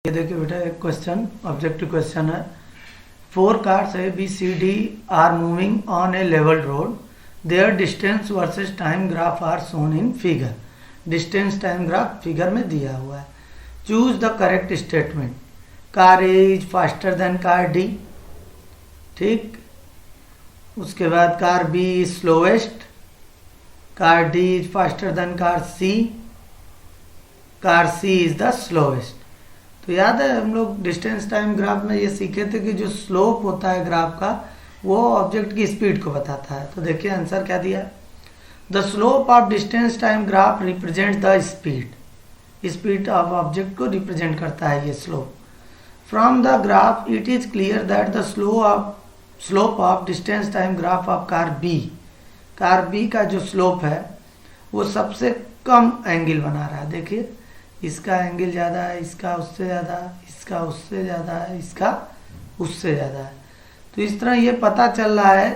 ये देखिए बेटा, एक क्वेश्चन ऑब्जेक्टिव क्वेश्चन है। 4 cars A, B, C, D are moving on a level road. Their distance versus time graph are shown in figure. Distance time graph figure में दिया हुआ है। Choose the correct statement. Car A is faster than car D. ठीक, उसके बाद car B is slowest. Car D is faster than car C. Car C is the slowest. तो याद है हम लोग डिस्टेंस टाइम ग्राफ में ये सीखे थे कि जो स्लोप होता है ग्राफ का वो ऑब्जेक्ट की स्पीड को बताता है। तो देखिए आंसर क्या दिया, the slope of distance time graph represent the speed. Speed of object को रिप्रेजेंट करता है ये slope. From the graph it is clear that the slope of distance time graph of car B का जो slope है वो सबसे कम angle बना रहा है। देखिए इसका एंगल ज़्यादा है, इसका उससे ज़्यादा, इसका उससे ज़्यादा है, इसका उससे ज़्यादा है। तो इस तरह ये पता चल रहा है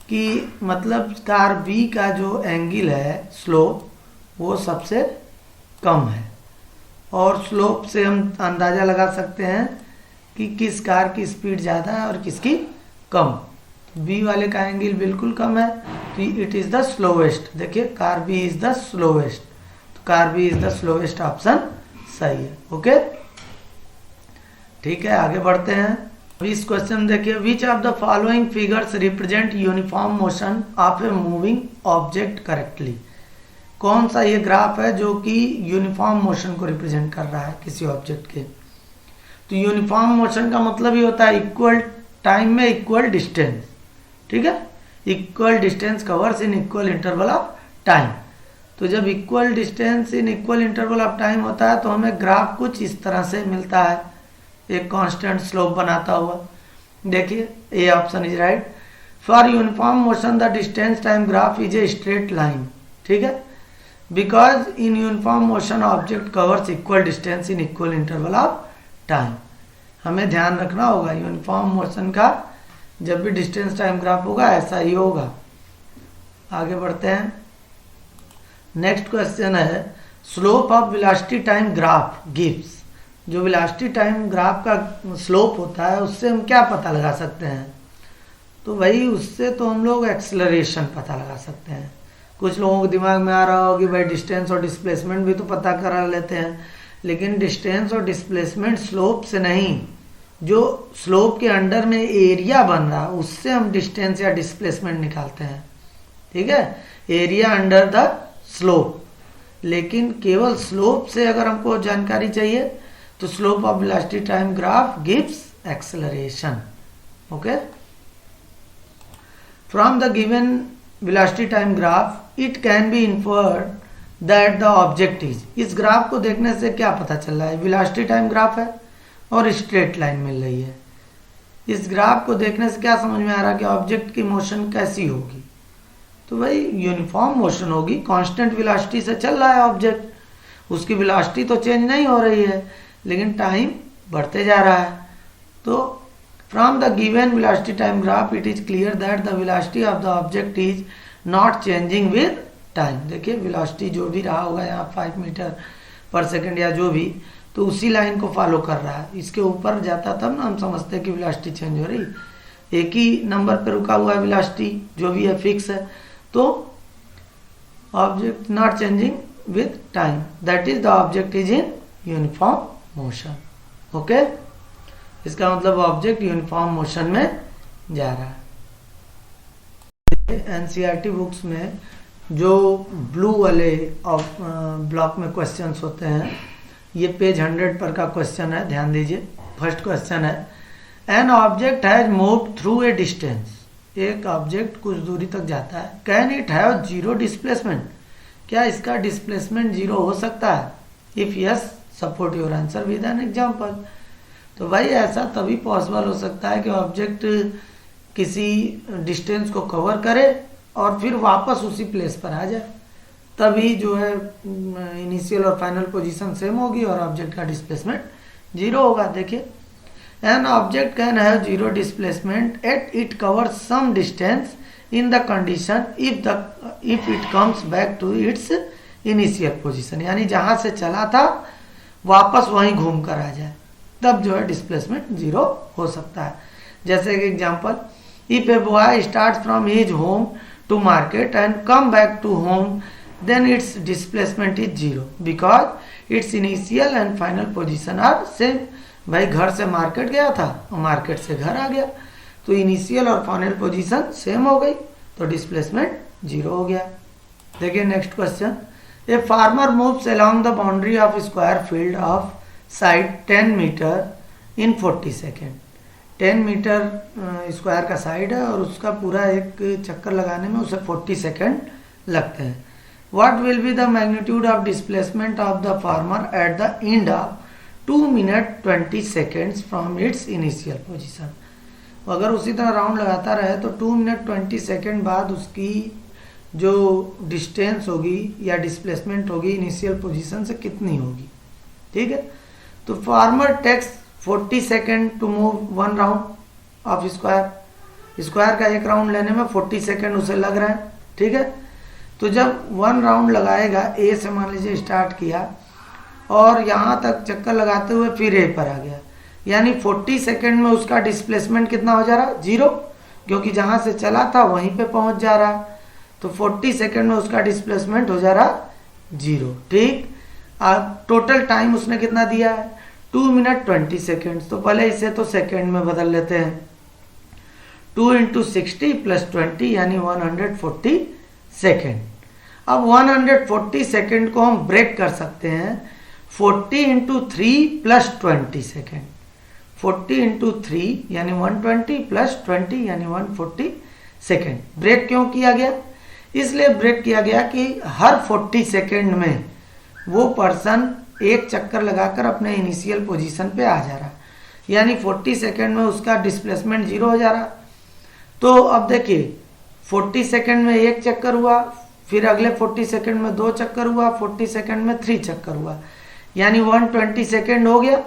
कि मतलब कार बी का जो एंगल है स्लोप वो सबसे कम है। और स्लोप से हम अंदाज़ा लगा सकते हैं कि किस कार की स्पीड ज़्यादा है और किसकी कम। बी वाले का एंगल बिल्कुल कम है तो इट इज़ द स्लोवेस्ट। देखिए car B is the slowest, car B is the slowest option सही है। ओके ठीक है, आगे बढ़ते हैं। अभी इस क्वेश्चन देखिए, which of the following figures represent uniform motion of a moving object correctly. कौन सा ये ग्राफ है जो कि यूनिफॉर्म मोशन को रिप्रेजेंट कर रहा है किसी ऑब्जेक्ट के। तो यूनिफॉर्म मोशन का मतलब ही होता है इक्वल टाइम में इक्वल डिस्टेंस। ठीक है, equal distance covers in equal interval of time. तो जब equal distance in equal interval of time होता है तो हमें ग्राफ कुछ इस तरह से मिलता है, एक कांस्टेंट स्लोप बनाता हुआ। देखिए A option is right. For uniform motion the distance time graph is a straight line. ठीक है, because in uniform motion object covers equal distance in equal interval of time. हमें ध्यान रखना होगा यूनिफॉर्म मोशन का जब भी डिस्टेंस टाइम ग्राफ होगा ऐसा ही होगा। आगे बढ़ते हैं। नेक्स्ट क्वेश्चन है, slope of velocity time graph gives. जो वेलोसिटी टाइम ग्राफ का स्लोप होता है उससे हम क्या पता लगा सकते हैं। तो भाई उससे तो हम लोग एक्सेलरेशन पता लगा सकते हैं। कुछ लोगों के दिमाग में आ रहा हो कि भाई डिस्टेंस और डिस्प्लेसमेंट भी तो पता करा लेते हैं, लेकिन डिस्टेंस और डिस्प्लेसमेंट स्लोप से नहीं, जो स्लोप के अंडर में एरिया बन रहा है उससे हम डिस्टेंस या डिस्प्लेसमेंट निकालते हैं। ठीक है, एरिया अंडर द स्लोप। लेकिन केवल स्लोप से अगर हमको जानकारी चाहिए तो slope of velocity time graph gives acceleration. Okay, from the given velocity time graph it can be inferred that the object is. इस ग्राफ को देखने से क्या पता चल रहा है, वेलोसिटी टाइम ग्राफ है और स्ट्रेट लाइन मिल रही है। इस ग्राफ को देखने से क्या समझ में आ रहा है कि ऑब्जेक्ट की मोशन कैसी होगी। तो भाई यूनिफॉर्म मोशन होगी, कांस्टेंट वेलोसिटी से चल रहा है ऑब्जेक्ट, उसकी वेलोसिटी तो चेंज नहीं हो रही है लेकिन टाइम बढ़ते जा रहा है। तो from the given velocity time graph it is clear that the velocity of the object is not changing with time. देखिए वेलोसिटी जो भी रहा होगा यहाँ 5 मीटर पर सेकेंड या जो भी, तो उसी लाइन को फॉलो कर रहा है। इसके ऊपर जाता तब ना हम समझते हैं कि वेलोसिटी चेंज हो रही। एक ही नंबर पर रुका हुआ है वेलोसिटी जो भी है फिक्स है, तो object not changing with time, that is the object is in uniform motion. Okay, इसका मतलब ऑब्जेक्ट यूनिफॉर्म मोशन में जा रहा है। एनसीईआरटी बुक्स में जो ब्लू वाले ब्लॉक में क्वेश्चंस होते हैं, ये पेज 100 पर का क्वेश्चन है, ध्यान दीजिए। फर्स्ट क्वेश्चन है, an object has moved through a distance. एक ऑब्जेक्ट कुछ दूरी तक जाता है, can it have zero displacement. क्या इसका डिस्प्लेसमेंट जीरो हो सकता है। If yes support your answer with an example. तो भाई ऐसा तभी पॉसिबल हो सकता है कि ऑब्जेक्ट किसी डिस्टेंस को कवर करे और फिर वापस उसी प्लेस पर आ जाए, तभी जो है इनिशियल और फाइनल पोजीशन सेम होगी और ऑब्जेक्ट का डिस्प्लेसमेंट जीरो होगा। देखिए an object can have zero displacement yet it covers some distance in the condition if it comes back to its initial position। यानी जहां से चला था वापस वहीं घूम कर आ जाए। तब जो है डिस्प्लेसमेंट 0 हो सकता है। जैसे कि example, if a boy start from his home to market and come back to home then its displacement is 0 because its initial and final position are same. भाई घर से मार्केट गया था और मार्केट से घर आ गया, तो इनिशियल और फाइनल पोजीशन सेम हो गई, तो डिस्प्लेसमेंट 0 हो गया। देखिए next question, a farmer moves along the boundary of square field of side 10 metre in 40 second. 10 metre square का साइड है और उसका पूरा एक चक्कर लगाने में उसे 40 सेकेंड लगते हैं। What will be the magnitude of displacement of the farmer at the end of 2 minute 20 seconds from its initial position. अगर उसी तरह राउंड लगाता रहे तो 2 मिनट 20 सेकेंड बाद उसकी जो डिस्टेंस होगी या डिस्प्लेसमेंट होगी इनिशियल पोजीशन से कितनी होगी। ठीक है, तो farmer takes 40 second to move 1 round of square. Square का एक राउंड लेने में 40 सेकेंड उसे लग रहा है। ठीक है, तो जब 1 राउंड लगाएगा, ए से मान लीजिए स्टार्ट किया और यहाँ तक चक्कर लगाते हुए फिर ए पर आ गया, यानी 40 सेकेंड में उसका डिस्प्लेसमेंट कितना हो जा रहा है 0, क्योंकि जहाँ से चला था वहीं पे पहुँच जा रहा, तो 40 सेकेंड में उसका डिस्प्लेसमेंट हो जा रहा 0। ठीक, अब टोटल टाइम उसने कितना दिया है 2 मिनट 20 सेकेंड। तो पहले इसे तो सेकेंड में बदल लेते हैं, 2 इंटू 60 प्लस 20 यानी 140 सेकेंड। अब 140 सेकेंड को हम ब्रेक कर सकते हैं 40 इंटू 3 प्लस 20 सेकेंड। 40 इंटू 3 यानी 120 प्लस 20 यानी 140 सेकेंड। ब्रेक क्यों किया गया? इसलिए ब्रेक किया गया कि हर 40 सेकेंड में वो पर्सन एक चक्कर लगाकर अपने इनिशियल पोजीशन पे आ जा रहा, यानी 40 सेकेंड में उसका डिस्प्लेसमेंट 0 हो जा रहा। तो अब देखिए 40 सेकेंड में एक चक्कर हुआ, फिर अगले 40 सेकेंड में 2 चक्कर हुआ, 40 सेकेंड में 3 चक्कर हुआ, यानी 120 सेकेंड हो गया।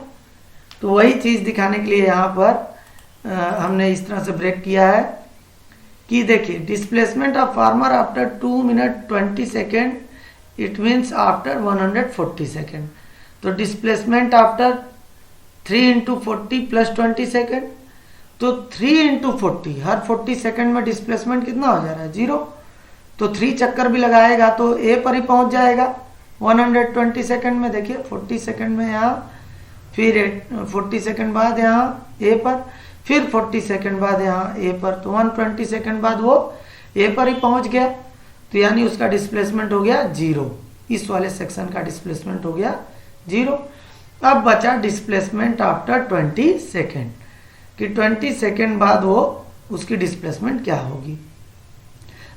तो वही चीज़ दिखाने के लिए यहाँ पर हमने इस तरह से ब्रेक किया है कि देखिए displacement of farmer after 2 minute 20 second it means after 140 second. तो displacement after 3 into 40 plus 20 second, तो 3 इंटू 40 हर 40 सेकेंड में डिस्प्लेसमेंट कितना हो जा रहा है 0। तो 3 चक्कर भी लगाएगा तो ए पर ही पहुंच जाएगा 120 सेकेंड में। देखिए 40 सेकेंड में यहाँ, फिर 40 सेकेंड बाद यहाँ ए पर, फिर 40 सेकेंड बाद यहाँ ए पर, तो 120 सेकेंड बाद वो ए पर ही पहुंच गया, तो यानी उसका डिस्प्लेसमेंट हो गया 0। इस वाले सेक्शन का डिस्प्लेसमेंट हो गया 0। अब बचा डिस्प्लेसमेंट आफ्टर 20 सेकेंड कि 20 सेकेंड बाद वो उसकी डिस्प्लेसमेंट क्या होगी।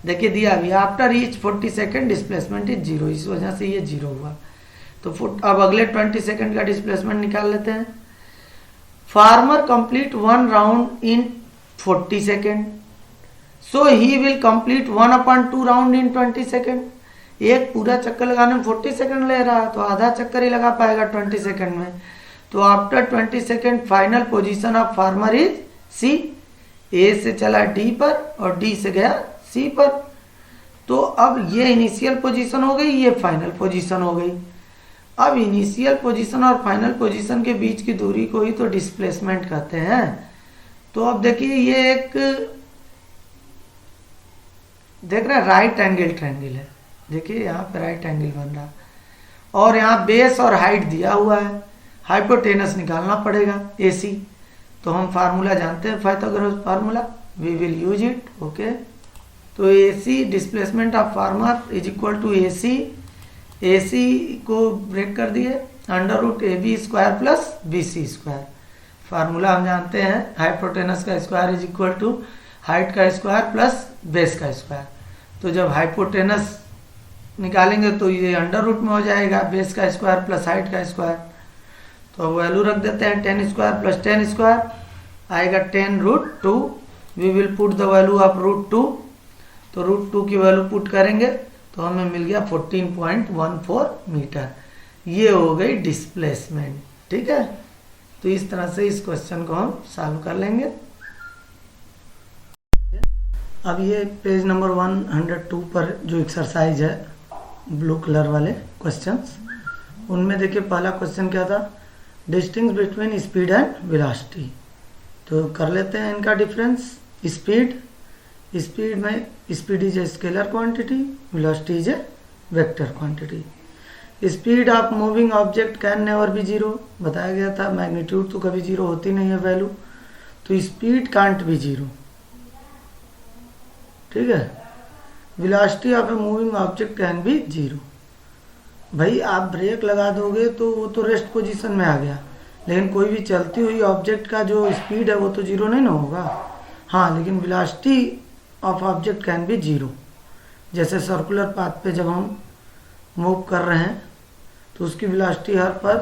देखिए दिया अभी after each 40 second displacement is 0, इस वजह से ये 0 हुआ। तो अब अगले 20 सेकेंड का डिस्प्लेसमेंट निकाल लेते हैं। Farmer complete 1 round in 40 second, so he will complete 1/2 round in 20 second. एक पूरा चक्कर लगाने में 40 सेकेंड ले रहा है, तो आधा चक्कर ही लगा पाएगा 20 सेकेंड में। तो after 20 second final position of farmer is C. A से चला डी पर और डी से गया सी पर। तो अब ये इनिशियल पोजीशन हो गई, ये फाइनल पोजीशन हो गई। अब इनिशियल पोजीशन और फाइनल पोजीशन के बीच की दूरी को ही तो डिस्प्लेसमेंट कहते हैं। तो अब देखिए ये एक देख रहे हैं राइट एंगल ट्रायंगल है। देखिए यहाँ पे राइट एंगल बन रहा और यहाँ बेस और हाइट दिया हुआ है, हाइपोटेनस निकालना पड़ेगा AC। तो हम फार्मूला जानते हैं Pythagoras formula, we will use it. Okay, तो AC displacement of farmer is equal to AC को ब्रेक कर दिए √AB² प्लस BC²। फार्मूला हम जानते हैं हाइपोटेनस का square is equal to height का स्क्वायर प्लस बेस का स्क्वायर। तो जब हाइपोटेनस निकालेंगे तो ये अंडर रूट में हो जाएगा, बेस का स्क्वायर प्लस हाइट का स्क्वायर। तो वैल्यू रख देते हैं 10² प्लस 10² आएगा 10√2। We will put the value of √2। तो √2 की वैल्यू पुट करेंगे तो हमें मिल गया 14.14 मीटर। ये हो गई डिस्प्लेसमेंट। ठीक है, तो इस तरह से इस क्वेश्चन को हम सॉल्व कर लेंगे। अब ये पेज नंबर 102 पर जो एक्सरसाइज है ब्लू कलर वाले क्वेश्चंस, उनमें देखिए पहला क्वेश्चन क्या था, distinguish between speed and velocity. तो कर लेते हैं इनका डिफरेंस। स्पीड में speed is a scalar quantity, velocity is a vector quantity. Speed of moving object can never be zero, बताया गया था मैग्नीट्यूड तो कभी जीरो होती नहीं है वैल्यू, तो स्पीड कांट बी जीरो, ठीक है। Velocity of a moving object can be zero. भाई आप ब्रेक लगा दोगे तो वो तो रेस्ट पोजीशन में आ गया, लेकिन कोई भी चलती हुई ऑब्जेक्ट का जो स्पीड है वो तो जीरो नहीं ना होगा। हाँ, लेकिन velocity of object can be zero. जैसे सर्कुलर पाथ पे जब हम मूव कर रहे हैं तो उसकी वेलोसिटी हर पर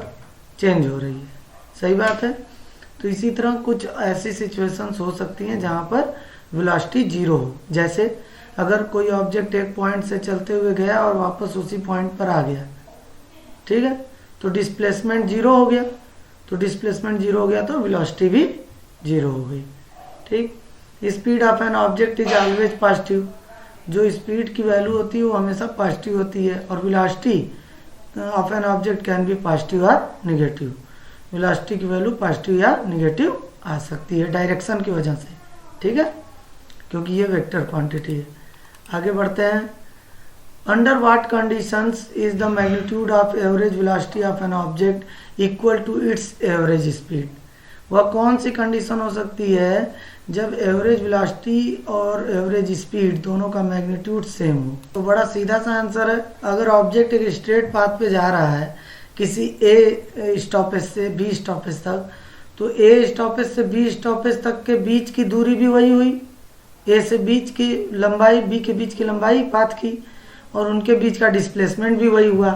चेंज हो रही है, सही बात है। तो इसी तरह कुछ ऐसी सिचुएशंस हो सकती हैं जहाँ पर वेलोसिटी जीरो हो। जैसे अगर कोई ऑब्जेक्ट एक पॉइंट से चलते हुए गया और वापस उसी पॉइंट पर आ गया, ठीक है, तो डिस्प्लेसमेंट जीरो हो गया। तो डिस्प्लेसमेंट जीरो हो गया तो वेलोसिटी भी जीरो हो गई, ठीक। Speed of an object is always positive, जो स्पीड की वैल्यू होती है वो हमेशा पॉजिटिव होती है। और velocity of an object can be positive और निगेटिव, वेलोसिटी की वैल्यू पॉजिटिव या निगेटिव आ सकती है डायरेक्शन की वजह से, ठीक है, क्योंकि ये वेक्टर क्वांटिटी है। आगे बढ़ते हैं। Under what conditions is the magnitude of average velocity of an object equal to its average speed. वह कौन सी कंडीशन हो सकती है जब एवरेज वेलोसिटी और एवरेज स्पीड दोनों का मैग्नीट्यूड सेम हो। तो बड़ा सीधा सा आंसर है, अगर ऑब्जेक्ट एक स्ट्रेट पाथ पे जा रहा है किसी ए स्टॉपेज से बी स्टॉपेज तक, तो ए स्टॉपेज से बी स्टॉपेज तक के बीच की दूरी भी वही हुई, ए से बीच की लंबाई, बी के बीच की लंबाई पाथ की, और उनके बीच का डिस्प्लेसमेंट भी वही हुआ।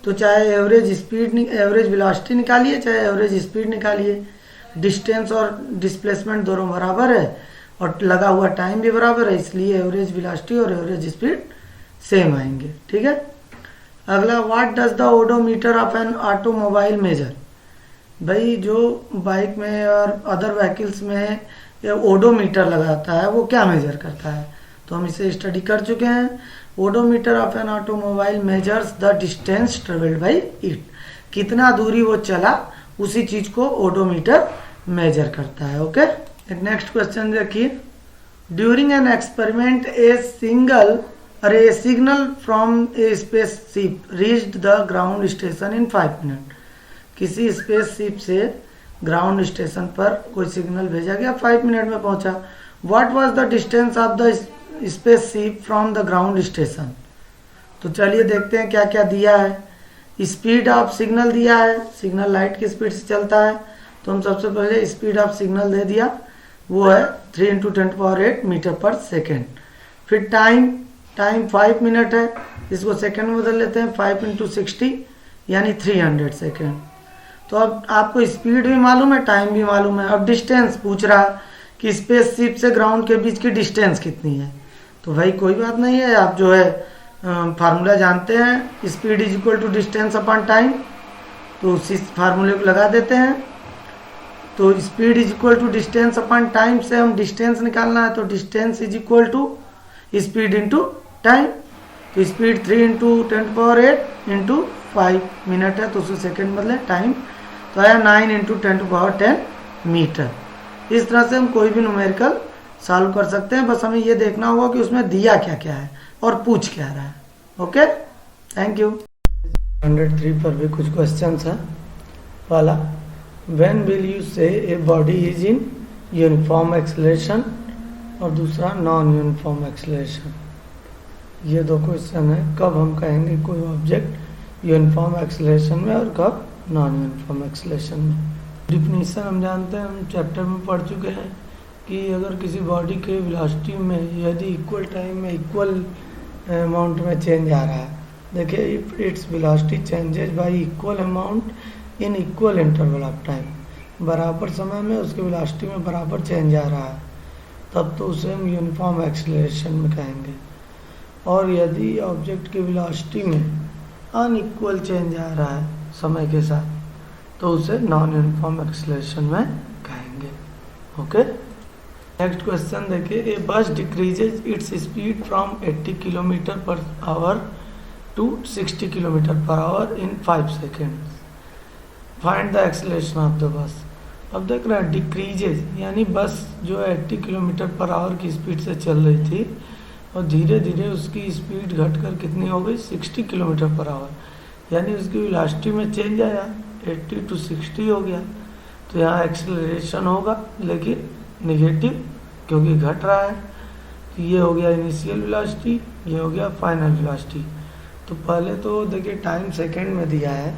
तो चाहे एवरेज वेलोसिटी निकालिए चाहे एवरेज स्पीड निकालिए, डिस्टेंस और डिस्प्लेसमेंट दोनों बराबर है और लगा हुआ टाइम भी बराबर है, इसलिए एवरेज वेलोसिटी और एवरेज स्पीड सेम आएंगे, ठीक है। अगला, what does the odometer of an automobile measure. भाई जो बाइक में और अदर व्हीकल्स में ओडोमीटर लगाता है वो क्या मेजर करता है, तो हम इसे स्टडी कर चुके हैं। Odometer of an automobile measures the distance travelled by it, कितना दूरी वो चला उसी चीज को ओडोमीटर मेजर करता है, ओके। एक नेक्स्ट क्वेश्चन देखिए। During an experiment A signal from A spaceship reached the ground station in 5 minute. किसी स्पेसशिप से ग्राउंड स्टेशन पर कोई सिग्नल भेजा गया, 5 मिनट में पहुंचा। What was the distance of the spaceship from the ground station. तो चलिए देखते हैं क्या क्या दिया है। स्पीड ऑफ सिग्नल दिया है, सिग्नल लाइट की स्पीड से चलता है, तो हम सबसे पहले स्पीड ऑफ सिग्नल दे दिया, वो है 3 × 10⁸ मीटर पर सेकेंड। फिर टाइम 5 मिनट है, इसको सेकेंड में बदल लेते हैं, 5 × 60 यानी 300 सेकेंड। तो अब आपको स्पीड भी मालूम है, टाइम भी मालूम है। अब डिस्टेंस पूछ रहा है कि स्पेसशिप से ग्राउंड के बीच की डिस्टेंस कितनी है, तो भाई कोई बात नहीं है, आप जो है फार्मूला जानते हैं, speed is equal to distance upon time, तो उसी फार्मूले को लगा देते हैं। तो speed is equal to distance upon time से हम डिस्टेंस निकालना है, तो distance is equal to speed into time. तो स्पीड 3 × 10⁸ इंटू 5 मिनट है, तो उसको सेकेंड बदले टाइम, तो आया 9 × 10⁻10 मीटर। इस तरह से हम कोई भी न्यूमेरिकल सॉल्व कर सकते हैं, बस हमें ये देखना होगा कि उसमें दिया क्या क्या है और पूछ क्या रहा है, ओके। Thank you. 103 पर भी कुछ क्वेश्चंस हैं। पहला, व्हेन विल यू से a body is in uniform acceleration, और दूसरा नॉन यूनिफॉर्म एक्सेलरेशन। ये दो क्वेश्चन है, कब हम कहेंगे कोई ऑब्जेक्ट यूनिफॉर्म एक्सेलरेशन में और कब नॉन यूनिफॉर्म एक्सेलरेशन में। डिफिनीशन हम जानते हैं, हम चैप्टर में पढ़ चुके हैं कि अगर किसी बॉडी के वेलोसिटी में यदि इक्वल टाइम में इक्वल अमाउंट में चेंज आ रहा है, देखिए if its velocity changes y equal amount in equal interval of time, बराबर समय में उसके वेलोसिटी में बराबर चेंज आ रहा है, तब तो उसे हम यूनिफॉर्म एक्सेलरेशन में कहेंगे। और यदि ऑब्जेक्ट की वेलोसिटी में अनइक्वल चेंज आ रहा है समय के साथ, तो उसे नॉन यूनिफॉर्म एक्सेलरेशन में कहेंगे, ओके। नेक्स्ट क्वेश्चन देखिए, a bus decreases its speed from 80 km/h to 60 km/h in 5 seconds. Find the acceleration of the bus. अब देख रहे हैं डिक्रीजेज, यानी बस जो 80 किलोमीटर पर आवर की स्पीड से चल रही थी और धीरे धीरे उसकी स्पीड घटकर कितनी हो गई 60 किलोमीटर पर आवर, यानी उसकी वेलोसिटी में चेंज आया 80 to 60 हो गया। तो यहाँ एक्सेलरेशन होगा लेकिन निगेटिव क्योंकि घट रहा है। तो ये हो गया इनिशियल वेलोसिटी, ये हो गया फाइनल वेलोसिटी। तो पहले तो देखिए टाइम सेकंड में दिया है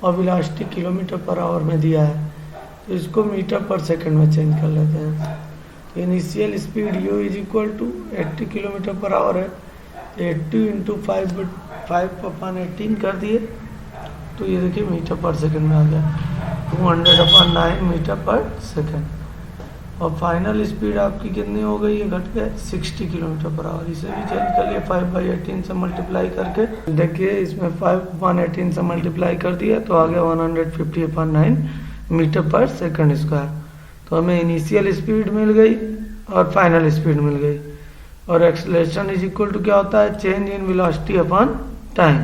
और वेलोसिटी किलोमीटर पर आवर में दिया है, तो इसको मीटर पर सेकंड में चेंज कर लेते हैं। तो initial speed u is equal to 80 kilometre पर आवर है, तो 80 इंटू 5/18 कर दिए, तो ये देखिए मीटर पर सेकंड में आ गया 200/9 मीटर पर सेकंड। और फाइनल स्पीड आपकी कितनी हो गई, ये घट गया 60 किलोमीटर पर आवर। इसे भी चेंज कर लिए 5/18 से मल्टीप्लाई करके, देखिए इसमें 5/18 से मल्टीप्लाई कर दिया तो आ गया 150/9 मीटर पर सेकंड स्क्वायर। तो हमें इनिशियल स्पीड मिल गई और फाइनल स्पीड मिल गई। और एक्सेलरेशन इज इक्वल टू क्या होता है, change in velocity upon time.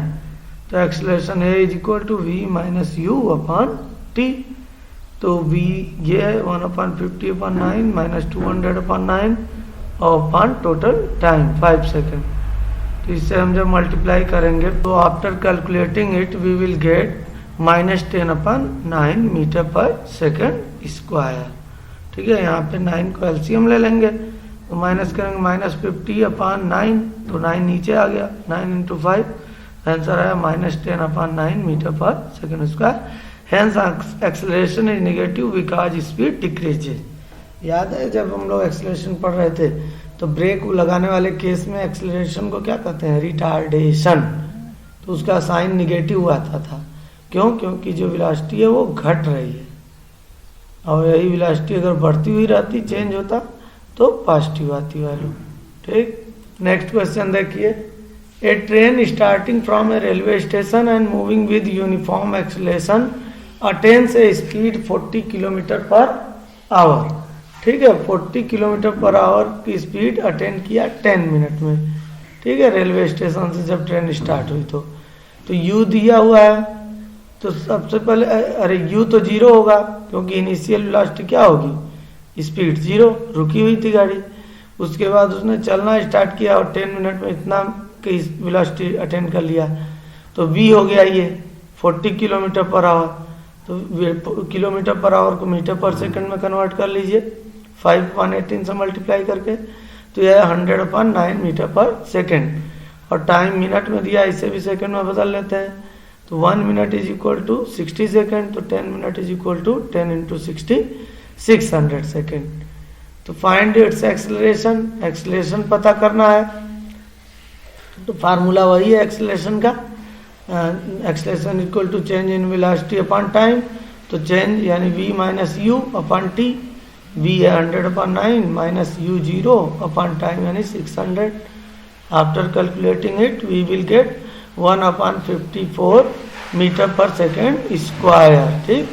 तो एक्सेलरेशन है is equal to v minus u upon t. तो v ये है 1/50/9 माइनस 200/9 और अपॉन टोटल टाइम 5 सेकेंड। तो इससे हम जब मल्टीप्लाई करेंगे तो after calculating it we will get -10/9 metre पर सेकेंड स्क्वायर। ठीक है, यहाँ पे 9 को एलसीएम ले लेंगे तो माइनस करेंगे -50/9, तो 9 नीचे आ गया, 9 इंटू 5 आंसर आया -10/9 मीटर पर second square. Hence acceleration is negative because speed decreases. याद है जब हम लोग एक्सेलरेशन पढ़ रहे थे तो ब्रेक लगाने वाले केस में एक्सेलरेशन को क्या कहते हैं, रिटार्डेशन। तो उसका साइन निगेटिव आता था, क्यों, क्योंकि जो वेलोसिटी है वो घट रही है और यही वेलोसिटी अगर बढ़ती हुई रहती चेंज होता तो पॉजिटिव आती वैल्यू। ठीक, नेक्स्ट क्वेश्चन देखिए, a train starting from a railway station and moving with uniform acceleration attains a speed 40 kilometre पर आवर। ठीक है, 40 किलोमीटर पर आवर की स्पीड अटेन किया 10 मिनट में। ठीक है, रेलवे स्टेशन से जब ट्रेन स्टार्ट हुई तो यू दिया हुआ है, तो सबसे पहले अरे यू तो 0 होगा क्योंकि इनिशियल वेलोसिटी क्या होगी, स्पीड 0, रुकी हुई थी गाड़ी। उसके बाद उसने चलना स्टार्ट किया और 10 मिनट में इतना की वेलोसिटी अटेन कर लिया, तो v हो गया ये 40 किलोमीटर पर आवर। तो किलोमीटर पर आवर को मीटर पर सेकंड में कन्वर्ट कर लीजिए 5/18 से मल्टीप्लाई करके, तो यह 100/9 मीटर पर सेकंड। और टाइम मिनट में दिया, इसे भी सेकंड में बदल लेते हैं, तो 1 minute is equal to 60 second, तो 10 minute is equal to 10 into 60 600 second. तो फाइंड इट्स एक्सेलरेशन, एक्सेलरेशन पता करना है, तो फार्मूला वही है एक्सेलरेशन का, acceleration equal to change in velocity upon time. तो चेंज यानी v minus u upon t, v है 100/9 माइनस u 0 अपॉन टाइम यानी 600। After calculating it we will get 1/54 metre पर सेकेंड स्क्वायर। ठीक,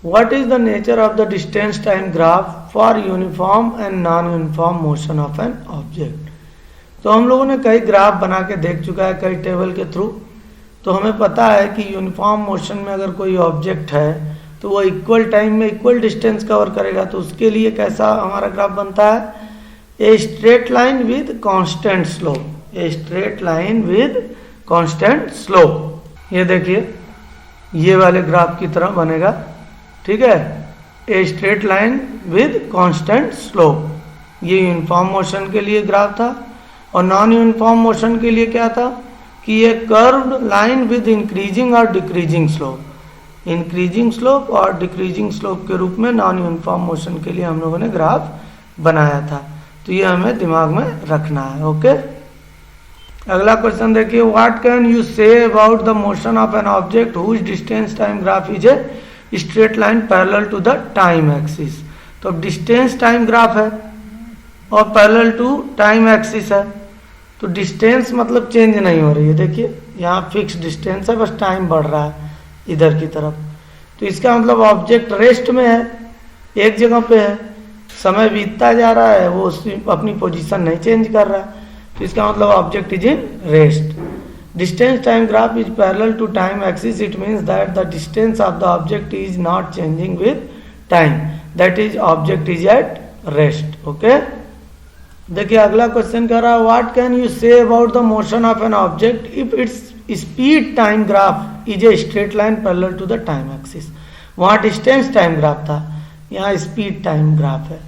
What is the nature of the distance time graph for uniform and non-uniform motion of an object? तो हम लोगों ने कई graph बना के देख चुका है कई टेबल के थ्रू। तो हमें पता है कि यूनिफॉर्म मोशन में अगर कोई ऑब्जेक्ट है तो वो इक्वल टाइम में इक्वल डिस्टेंस कवर करेगा। तो उसके लिए कैसा हमारा ग्राफ बनता है, ए straight line with constant slope, A straight line with constant slope. ये देखिए ये वाले ग्राफ की तरह बनेगा। ठीक है, ए straight line with constant slope, ये यूनिफॉर्म मोशन के लिए ग्राफ था। और नॉन यूनिफॉर्म मोशन के लिए क्या था कि ये कर्व्ड लाइन विद इंक्रीजिंग और डिक्रीजिंग स्लोप, इंक्रीजिंग स्लोप और डिक्रीजिंग स्लोप के रूप में नॉन यूनिफॉर्म मोशन के लिए हम लोगों ने ग्राफ बनाया था। तो ये हमें दिमाग में रखना है। ओके, अगला क्वेश्चन देखिए, what can you say about the motion of an object whose distance time graph is a straight line parallel to the time axis. तो अब डिस्टेंस टाइम ग्राफ है और पैरेलल टू टाइम एक्सिस है, तो distance मतलब change नहीं हो रही है। देखिए यहाँ फिक्स डिस्टेंस है, बस टाइम बढ़ रहा है इधर की तरफ। तो इसका मतलब ऑब्जेक्ट रेस्ट में है, एक जगह पे है। समय बीतता जा रहा है, वो अपनी पोजीशन नहीं चेंज कर रहा है, तो इसका मतलब object is in rest. Distance time graph is parallel to time axis, it means that the distance of the object is not changing with time, that is object is at rest. Okay, देखिए अगला question कर रहा है, what can you say about the motion of an object if its speed time graph is a straight line parallel to the time axis. वहां distance time graph था, यहाँ speed time graph है।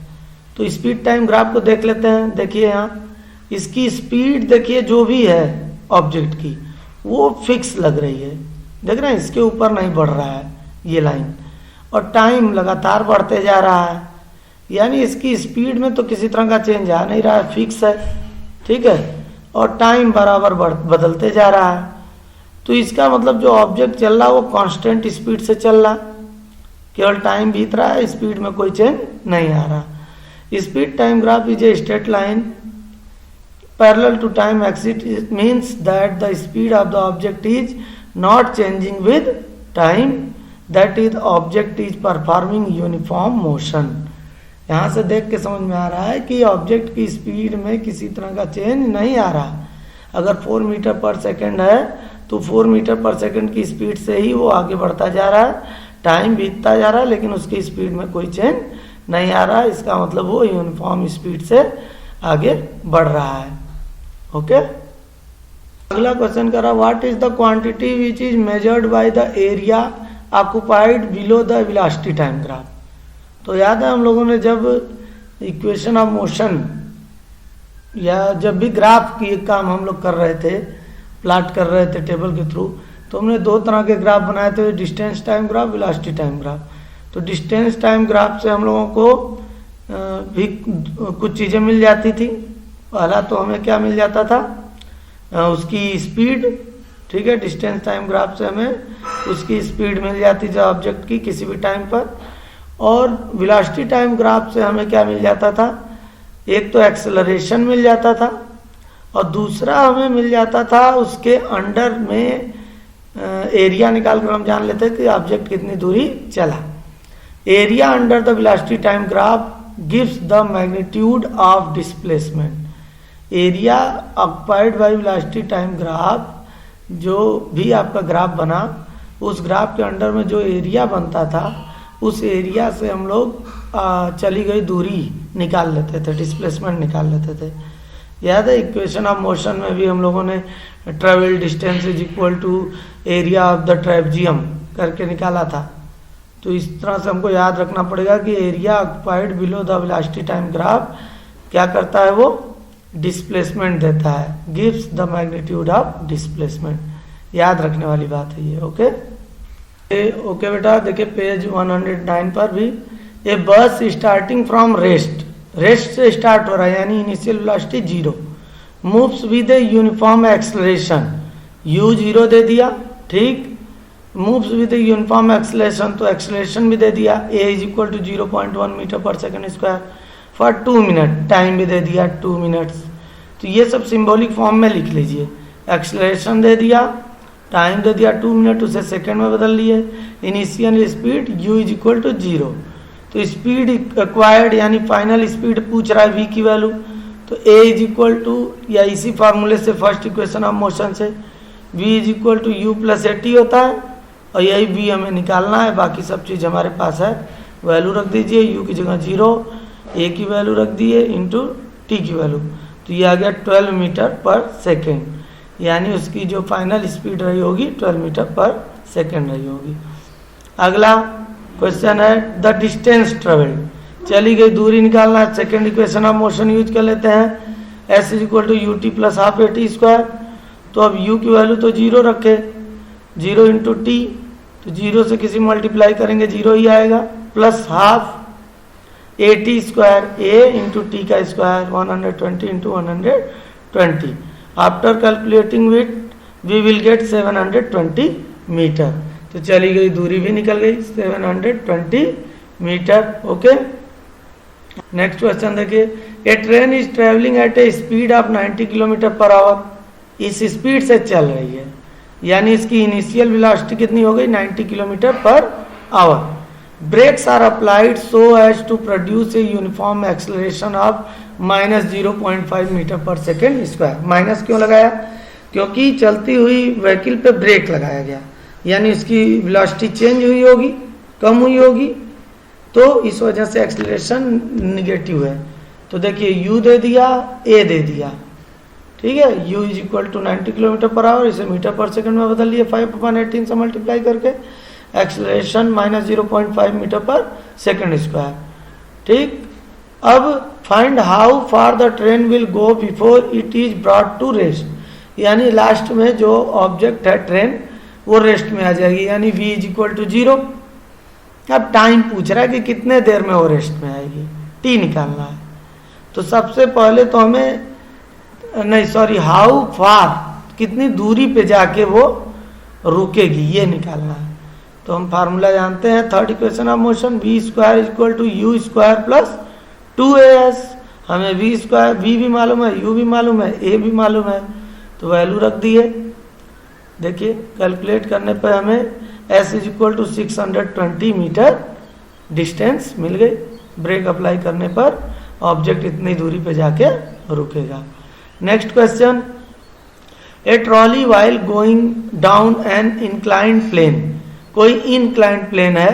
तो speed time graph को देख लेते हैं। देखिए यहाँ इसकी स्पीड देखिए जो भी है ऑब्जेक्ट की वो फिक्स लग रही है, देख रहे हैं, इसके ऊपर नहीं बढ़ रहा है ये लाइन, और टाइम लगातार बढ़ते जा रहा है, यानी इसकी स्पीड में तो किसी तरह का चेंज आ नहीं रहा है, फिक्स है, ठीक है, और टाइम बराबर बदलते जा रहा है। तो इसका मतलब जो ऑब्जेक्ट चल रहा है वो कांस्टेंट स्पीड से चल रहा, केवल टाइम बीत रहा है, स्पीड में कोई चेंज नहीं आ रहा। Speed time graph is a straight line parallel to time axis, it means that the speed of the object is not changing with time, that is object is performing uniform motion। यहाँ से देख के समझ में आ रहा है कि object की स्पीड में किसी तरह का चेंज नहीं आ रहा। अगर 4 मीटर पर सेकंड है तो 4 मीटर पर सेकंड की स्पीड से ही वो आगे बढ़ता जा रहा है, टाइम बीतता जा रहा है, लेकिन उसकी स्पीड में कोई चेंज नहीं आ रहा। इसका मतलब वो यूनिफॉर्म स्पीड से आगे बढ़ रहा है। ओके, अगला क्वेश्चन करा, what is the quantity which is measured by the area occupied below the velocity time graph. तो याद है हम लोगों ने जब इक्वेशन ऑफ मोशन या जब भी ग्राफ की काम हम लोग कर रहे थे, प्लॉट कर रहे थे टेबल के थ्रू, तो हमने दो तरह के ग्राफ बनाए थे, distance time graph, velocity time graph. तो डिस्टेंस टाइम ग्राफ से हम लोगों को भी कुछ चीज़ें मिल जाती थी। पहला तो हमें क्या मिल जाता था, उसकी स्पीड, ठीक है, डिस्टेंस टाइम ग्राफ से हमें उसकी स्पीड मिल जाती थी ऑब्जेक्ट की किसी भी टाइम पर। और वेलोसिटी टाइम ग्राफ से हमें क्या मिल जाता था, एक तो एक्सेलरेशन मिल जाता था और दूसरा हमें मिल जाता था उसके अंडर में एरिया निकाल कर हम जान लेते कि ऑब्जेक्ट कितनी दूरी चला। Area under the velocity time graph gives the magnitude of displacement. Area occupied by velocity time graph, जो भी आपका ग्राफ बना, उस ग्राफ के अंडर में जो एरिया बनता था उस एरिया से हम लोग चली गई दूरी निकाल लेते थे, डिस्प्लेसमेंट निकाल लेते थे। याद है इक्वेशन ऑफ मोशन में भी हम लोगों ने travel distance is equal to area of the trapezium करके निकाला था। तो इस तरह से हमको याद रखना पड़ेगा कि area occupied below the velocity time graph क्या करता है, वो डिस्प्लेसमेंट देता है, gives the magnitude of displacement. याद रखने वाली बात है ये। ओके ओके बेटा, देखिए पेज 109 पर भी, a bus starting from rest, rest से स्टार्ट हो रहा है यानी initial velocity 0, moves with a uniform acceleration, u 0 दे दिया, ठीक, moves with a uniform acceleration, तो एक्सेलरेशन भी दे दिया, a is equal to 0.1 metre पर second square for 2 minute, time भी दे दिया 2 मिनट्स। तो ये सब सिंबॉलिक फॉर्म में लिख लीजिए, एक्सेलरेशन दे दिया, टाइम दे दिया 2 मिनट, उसे सेकेंड में बदल लिए, initial speed u is equal to 0। तो स्पीड एक्वायर्ड यानी फाइनल स्पीड पूछ रहा है v की वैल्यू, तो a इज इक्वल टू, या इसी फार्मूले से फर्स्ट इक्वेशन ऑफ मोशन से v is equal to u plus at होता है, और यही v हमें निकालना है, बाकी सब चीज़ हमारे पास है। वैल्यू रख दीजिए, u की जगह 0, a की वैल्यू रख दिए इंटू t की वैल्यू, तो ये आ गया 12 मीटर पर सेकेंड, यानी उसकी जो फाइनल स्पीड रही होगी 12 मीटर पर सेकेंड रही होगी। अगला क्वेश्चन है द डिस्टेंस ट्रेवल्ड, चली गई दूरी निकालना है, second equation of motion use कर लेते हैं, s is equal to u t plus half a t square. तो अब u की वैल्यू तो 0 रखे, 0 इंटू टी, तो 0 से किसी मल्टीप्लाई करेंगे 0 ही आएगा, plus half a t square, a into t का square 120 into 120। After calculating with we will get 720 metre. तो चली गई दूरी भी निकल गई 720 मीटर। ओके, नेक्स्ट क्वेश्चन देखिए, a train is travelling at a speed of 90 kilometre पर आवर, इस स्पीड से चल रही है, यानी इसकी इनिशियल वेलोसिटी कितनी हो गई 90 kilometre per hour. Brakes are applied so as to produce a uniform acceleration of -0.5 metre पर सेकेंड स्क्वायर। माइनस क्यों लगाया? क्योंकि चलती हुई व्हीकल पे ब्रेक लगाया गया, यानी इसकी वेलोसिटी चेंज हुई होगी, कम हुई होगी, तो इस वजह से एक्सेलरेशन निगेटिव है। तो देखिए u दे दिया, a दे दिया, ठीक है। u is equal to 90 kilometre पर आवर, इसे मीटर पर सेकंड में बदल लिए 5/18 से मल्टीप्लाई करके, acceleration -0.5 metre per second square, ठीक। अब find how far the train will go before it is brought to rest, यानी लास्ट में जो ऑब्जेक्ट है ट्रेन वो रेस्ट में आ जाएगी, यानी v इज इक्वल टू 0। अब टाइम पूछ रहा है कि कितने देर में वो रेस्ट में आएगी, t निकालना है। तो सबसे पहले तो हमें हाउ फार, कितनी दूरी पे जाके वो रुकेगी, ये निकालना है। तो हम फार्मूला जानते हैं, third equation of motion, v square is equal to u square plus 2as। हमें v स्क्वायर, v भी मालूम है, u भी मालूम है, a भी मालूम है, तो वैल्यू रख दिए। देखिए कैलकुलेट करने पर हमें s is equal to 620 metre distance मिल गई। ब्रेक अप्लाई करने पर ऑब्जेक्ट इतनी दूरी पे जाके रुकेगा। Next question, a trolley while going down an inclined plane, कोई इंक्लाइंड प्लेन है,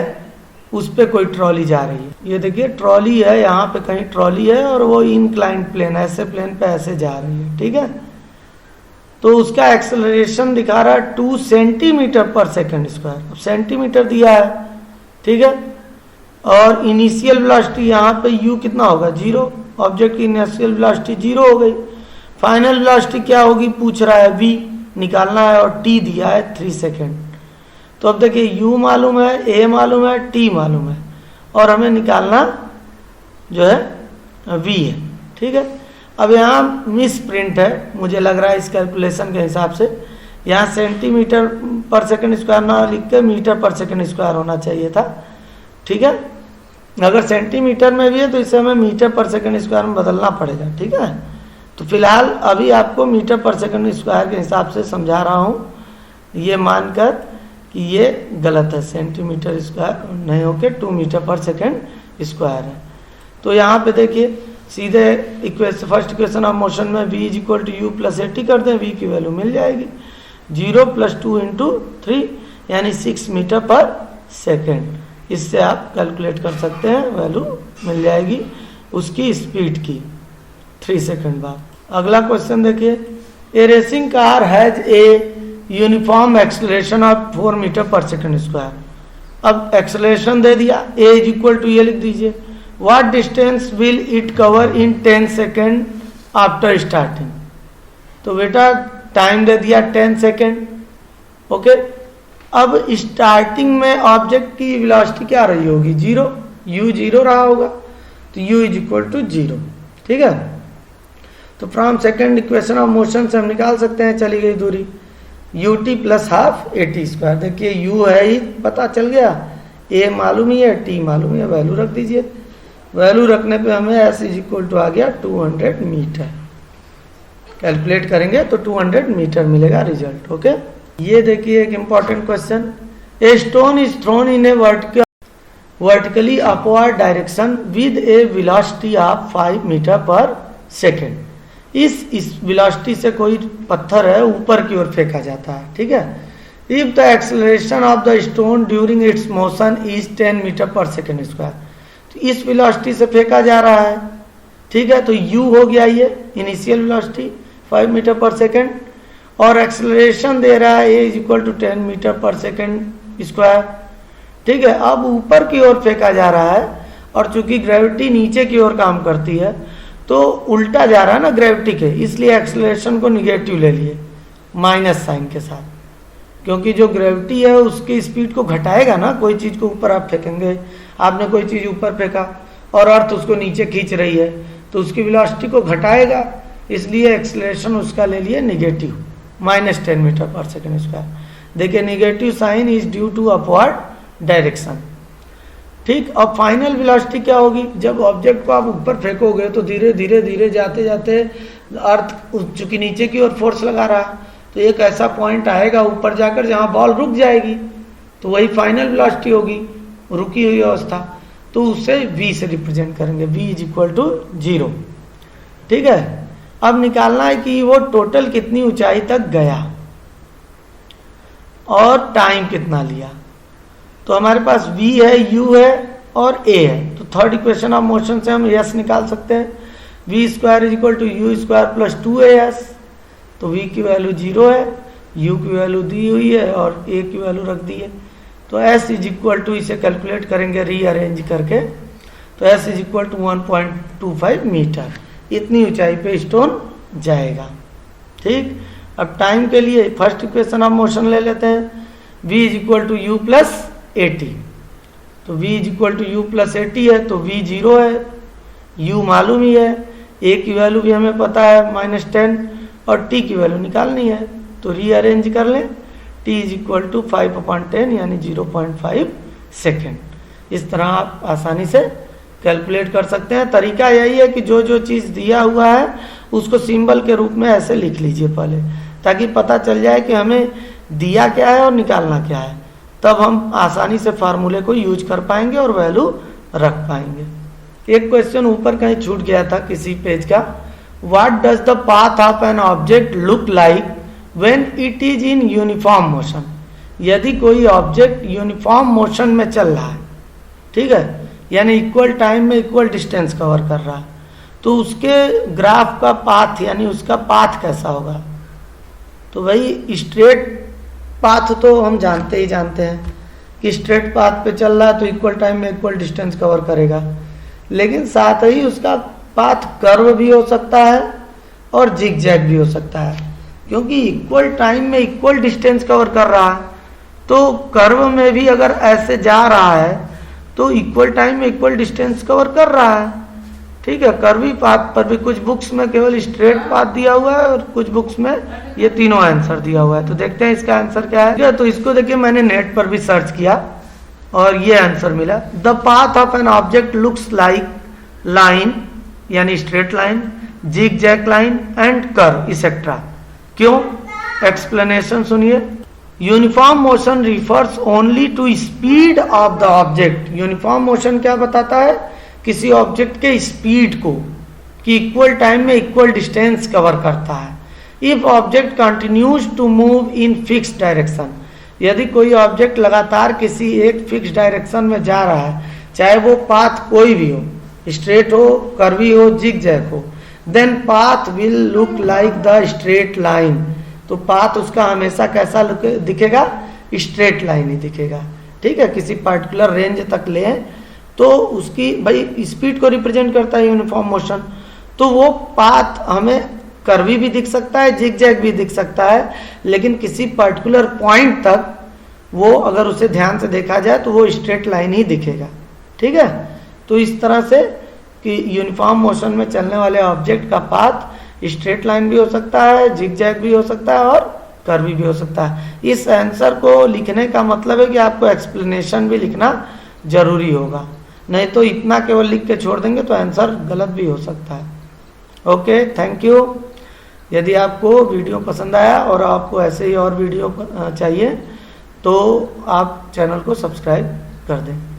उस पे कोई ट्रॉली जा रही है। ये देखिए ट्रॉली है, यहाँ पे कहीं ट्रॉली है और वो इंक्लाइंड प्लेन, ऐसे प्लेन पे ऐसे जा रही है, ठीक है। तो उसका एक्सेलरेशन दिखा रहा है 2 सेंटीमीटर पर सेकंड स्क्वायर, सेंटीमीटर दिया है, ठीक है। और इनिशियल वेलोसिटी यहाँ पे u कितना होगा, 0, ऑब्जेक्ट की इनिशियल वेलोसिटी 0 हो गई। फाइनल वेलोसिटी क्या होगी पूछ रहा है, v निकालना है और t दिया है 3 सेकेंड। तो अब देखिए u मालूम है, a मालूम है, t मालूम है, और हमें निकालना जो है v है, ठीक है। अब यहाँ मिस प्रिंट है, मुझे लग रहा है इस कैलकुलेशन के हिसाब से यहाँ सेंटीमीटर पर सेकंड स्क्वायर ना लिख के मीटर पर सेकंड स्क्वायर होना चाहिए था, ठीक है। अगर सेंटीमीटर में भी है तो इसे हमें मीटर पर सेकंड स्क्वायर में बदलना पड़ेगा, ठीक है। तो फिलहाल अभी आपको मीटर पर सेकंड स्क्वायर के हिसाब से समझा रहा हूँ, ये मानकर कि ये गलत है, सेंटीमीटर स्क्वायर नहीं होके 2 मीटर पर सेकंड स्क्वायर है। तो यहाँ पे देखिए सीधे equation, first equation of motion में v is equal to u plus 80 कर दें, v की वैल्यू मिल जाएगी 0 + 2 × 3 यानी 6 मीटर पर सेकेंड। इससे आप कैलकुलेट कर सकते हैं, वैल्यू मिल जाएगी उसकी स्पीड की 3 सेकेंड बाद। अगला क्वेश्चन देखिए, a racing car has a uniform acceleration of 4 metre पर सेकेंड स्क्वायर। अब एक्सेलरेशन दे दिया, a इज इक्वल टू ये लिख दीजिए, what distance will it cover in 10 second after starting. तो बेटा टाइम दे दिया 10 सेकेंड, ओके। अब स्टार्टिंग में ऑब्जेक्ट की वेलोसिटी क्या रही होगी, 0, u 0 रहा होगा, तो u इज इक्वल टू 0, ठीक है। तो from second equation of motion से हम निकाल सकते हैं चली गई दूरी, ut plus half at square. देखिए u है ही पता चल गया, a मालूम ही है, t मालूम है, वैल्यू रख दीजिए। वैल्यू रखने पे हमें s इज इक्वल टू आ गया 200 मीटर। कैलकुलेट करेंगे तो 200 मीटर मिलेगा रिजल्ट, ओके। ये देखिए एक important question, a stone is thrown in a vertically upward direction with a velocity of 5 metre पर सेकेंड। इस वेलोसिटी से कोई पत्थर है ऊपर की ओर फेंका जाता है, ठीक है। If the acceleration of the stone during its motion is 10 metre पर सेकेंड स्क्वायर। तो इस वेलोसिटी से फेंका जा रहा है, ठीक है। तो u हो गया ये इनिशियल वेलोसिटी 5 मीटर पर सेकेंड, और एक्सेलरेशन दे रहा है a is equal to 10 metre पर सेकेंड स्क्वायर, ठीक है। अब ऊपर की ओर फेंका जा रहा है, और चूंकि ग्रेविटी नीचे की ओर काम करती है तो उल्टा जा रहा है ना ग्रेविटी के, इसलिए एक्सेलरेशन को निगेटिव ले लिए माइनस साइन के साथ, क्योंकि जो ग्रेविटी है उसकी स्पीड को घटाएगा ना। कोई चीज़ को ऊपर आप फेंकेंगे, आपने कोई चीज़ ऊपर फेंका और अर्थ उसको नीचे खींच रही है, तो उसकी वेलोसिटी को घटाएगा, इसलिए एक्सेलरेशन उसका ले लिए निगेटिव -10 मीटर पर सेकेंड स्क्वायर। देखिए negative sign is due to upward direction, ठीक। अब फाइनल वेलोसिटी क्या होगी, जब ऑब्जेक्ट को आप ऊपर फेंकोगे तो धीरे धीरे धीरे जाते जाते अर्थ चूंकि नीचे की ओर फोर्स लगा रहा है, तो एक ऐसा पॉइंट आएगा ऊपर जाकर जहां बॉल रुक जाएगी, तो वही फाइनल वेलोसिटी होगी। रुकी हुई अवस्था, तो उसे v से रिप्रेजेंट करेंगे, v इज इक्वल टू 0। ठीक है, अब निकालना है कि वो टोटल कितनी ऊंचाई तक गया और टाइम कितना लिया। तो हमारे पास v है, u है और a है, तो थर्ड इक्वेशन ऑफ मोशन से हम s निकाल सकते हैं। v square is equal to u square plus 2as, तो v की वैल्यू 0 है, u की वैल्यू दी हुई है और a की वैल्यू रख दी है। तो s इज इक्वल टू, इसे कैलकुलेट करेंगे रीअरेंज करके, तो s is equal to 1.25 metre, इतनी ऊंचाई पे स्टोन जाएगा। ठीक, अब टाइम के लिए फर्स्ट इक्वेशन ऑफ मोशन ले लेते हैं, v is equal to u plus 80, तो v is equal to u plus 80 है, तो v 0 है, u मालूम ही है, a की वैल्यू भी हमें पता है -10 और t की वैल्यू निकालनी है, तो रीअरेंज कर लें, t इज इक्वल टू 5/10 यानी 0.5 सेकेंड। इस तरह आप आसानी से कैलकुलेट कर सकते हैं। तरीका यही है कि जो जो चीज़ दिया हुआ है उसको सिंबल के रूप में ऐसे लिख लीजिए पहले, ताकि पता चल जाए कि हमें दिया क्या है और निकालना क्या है, तब हम आसानी से फार्मूले को यूज कर पाएंगे और वैल्यू रख पाएंगे। एक क्वेश्चन ऊपर कहीं छूट गया था किसी पेज का, what does the path of an object look like when it is in uniform motion. यदि कोई ऑब्जेक्ट यूनिफॉर्म मोशन में चल रहा है, ठीक है, यानी इक्वल टाइम में इक्वल डिस्टेंस कवर कर रहा है, तो उसके ग्राफ का पाथ यानी उसका पाथ कैसा होगा। तो भाई स्ट्रेट पाथ तो हम जानते ही जानते हैं कि स्ट्रेट पाथ पे चल रहा है तो इक्वल टाइम में इक्वल डिस्टेंस कवर करेगा, लेकिन साथ ही उसका पाथ कर्व भी हो सकता है और जिग जैग भी हो सकता है, क्योंकि इक्वल टाइम में इक्वल डिस्टेंस कवर कर रहा है, तो कर्व में भी अगर ऐसे जा रहा है तो इक्वल टाइम में इक्वल डिस्टेंस कवर कर रहा है। ठीक है, कर्वी पाथ पर भी कुछ बुक्स में केवल स्ट्रेट पाथ दिया हुआ है और कुछ बुक्स में ये तीनों आंसर दिया हुआ है। तो देखते हैं इसका आंसर क्या है। तो इसको देखिए, मैंने नेट पर भी सर्च किया और ये आंसर मिला, the path of an object looks like line यानी straight line, zig zag line and curve etcetera. क्यों, एक्सप्लेनेशन सुनिए। Uniform motion refers only to speed of the object. Uniform motion क्या बताता है, किसी ऑब्जेक्ट के स्पीड को, कि इक्वल टाइम में इक्वल डिस्टेंस कवर करता है। If object continues to move in fix direction, यदि कोई ऑब्जेक्ट लगातार किसी एक फिक्स डायरेक्शन में जा रहा है, चाहे वो पाथ कोई भी हो, स्ट्रेट हो, कर्वी हो, जिग जैग हो, then path will look like the straight line. तो पाथ उसका हमेशा कैसा दिखेगा, स्ट्रेट लाइन ही दिखेगा। ठीक है, किसी पर्टिकुलर रेंज तक ले तो उसकी भाई स्पीड को रिप्रेजेंट करता है यूनिफॉर्म मोशन, तो वो पाथ हमें कर्वी भी दिख सकता है, जिग जैग भी दिख सकता है, लेकिन किसी पर्टिकुलर पॉइंट तक वो अगर उसे ध्यान से देखा जाए तो वो स्ट्रेट लाइन ही दिखेगा। ठीक है, तो इस तरह से कि यूनिफॉर्म मोशन में चलने वाले ऑब्जेक्ट का पाथ स्ट्रेट लाइन भी हो सकता है, जिग जैग भी हो सकता है और कर्वी भी हो सकता है। इस आंसर को लिखने का मतलब है कि आपको एक्सप्लेनेशन भी लिखना जरूरी होगा, नहीं तो इतना केवल लिख के छोड़ देंगे तो आंसर गलत भी हो सकता है। Okay, thank you. यदि आपको वीडियो पसंद आया और आपको ऐसे ही और वीडियो चाहिए तो आप चैनल को सब्सक्राइब कर दें।